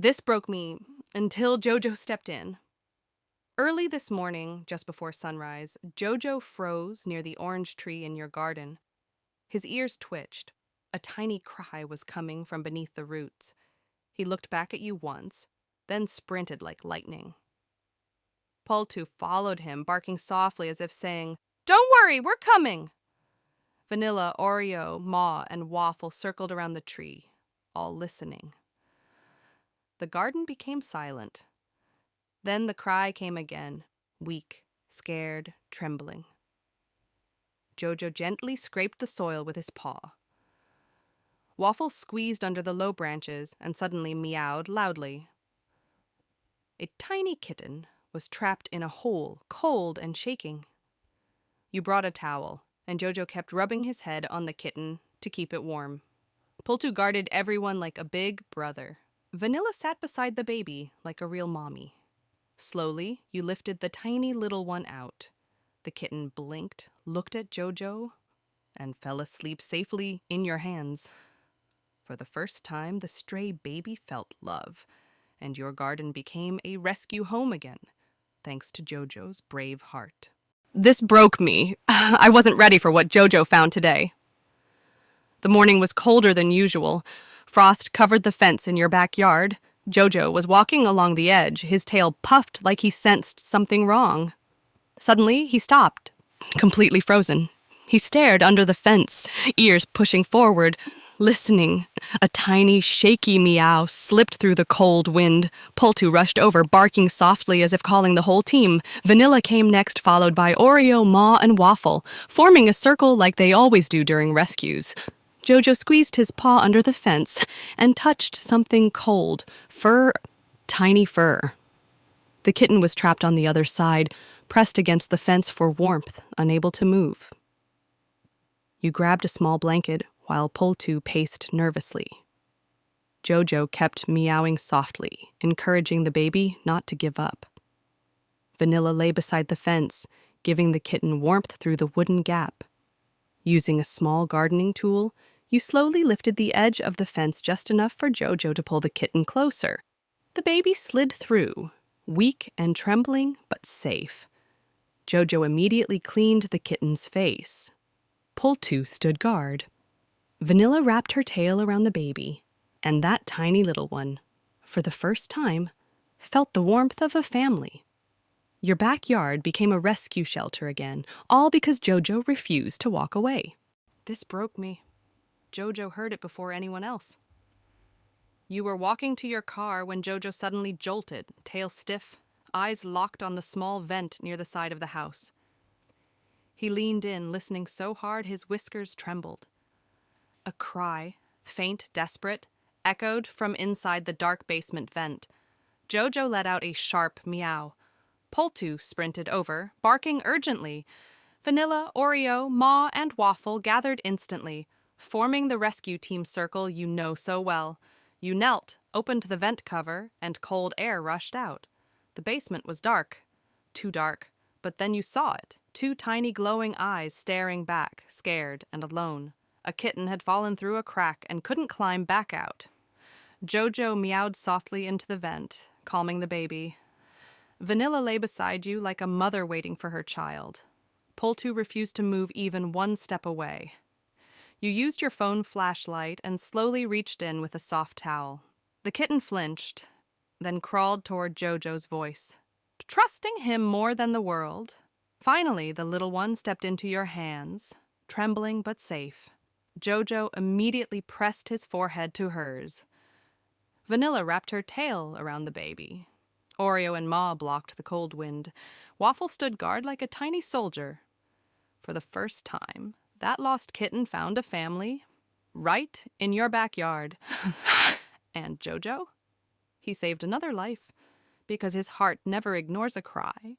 This broke me until Jojo stepped in. Early this morning, just before sunrise, Jojo froze near the orange tree in your garden. His ears twitched. A tiny cry was coming from beneath the roots. He looked back at you once, then sprinted like lightning. Pultu followed him, barking softly as if saying, "Don't worry, we're coming!" Vanilla, Oreo, Ma, and Waffle circled around the tree, all listening. The garden became silent. Then the cry came again, weak, scared, trembling. Jojo gently scraped the soil with his paw. Waffle squeezed under the low branches and suddenly meowed loudly. A tiny kitten was trapped in a hole, cold and shaking. You brought a towel, and Jojo kept rubbing his head on the kitten to keep it warm. Pultu guarded everyone like a big brother. Vanilla sat beside the baby like a real mommy. Slowly, you lifted the tiny little one out. The kitten blinked, looked at Jojo, and fell asleep safely in your hands. For the first time, the stray baby felt love, and your garden became a rescue home again, thanks to Jojo's brave heart. This broke me. I wasn't ready for what Jojo found today. The morning was colder than usual. Frost covered the fence in your backyard. Jojo was walking along the edge, his tail puffed like he sensed something wrong. Suddenly, he stopped, completely frozen. He stared under the fence, ears pushing forward, listening. A tiny, shaky meow slipped through the cold wind. Pultu rushed over, barking softly as if calling the whole team. Vanilla came next, followed by Oreo, Ma, and Waffle, forming a circle like they always do during rescues. Jojo squeezed his paw under the fence and touched something cold. Tiny fur. The kitten was trapped on the other side, pressed against the fence for warmth, unable to move. You grabbed a small blanket while Pultu paced nervously. Jojo kept meowing softly, encouraging the baby not to give up. Vanilla lay beside the fence, giving the kitten warmth through the wooden gap. Using a small gardening tool, you slowly lifted the edge of the fence just enough for Jojo to pull the kitten closer. The baby slid through, weak and trembling, but safe. Jojo immediately cleaned the kitten's face. Pultu stood guard. Vanilla wrapped her tail around the baby, and that tiny little one, for the first time, felt the warmth of a family. Your backyard became a rescue shelter again, all because Jojo refused to walk away. This broke me. Jojo heard it before anyone else. You were walking to your car when Jojo suddenly jolted, tail stiff, eyes locked on the small vent near the side of the house. He leaned in, listening so hard his whiskers trembled. A cry, faint, desperate, echoed from inside the dark basement vent. Jojo let out a sharp meow. Pultu sprinted over, barking urgently. Vanilla, Oreo, Ma, and Waffle gathered instantly, forming the rescue team circle you know so well. You knelt, opened the vent cover, and cold air rushed out. The basement was dark. Too dark. But then you saw it. 2 tiny glowing eyes staring back, scared and alone. A kitten had fallen through a crack and couldn't climb back out. Jojo meowed softly into the vent, calming the baby. Vanilla lay beside you like a mother waiting for her child. Pultu refused to move even 1 step away. You used your phone flashlight and slowly reached in with a soft towel. The kitten flinched, then crawled toward Jojo's voice, trusting him more than the world. Finally, the little one stepped into your hands, trembling but safe. Jojo immediately pressed his forehead to hers. Vanilla wrapped her tail around the baby. Oreo and Ma blocked the cold wind. Waffle stood guard like a tiny soldier. For the first time, that lost kitten found a family right in your backyard. And Jojo? He saved another life because his heart never ignores a cry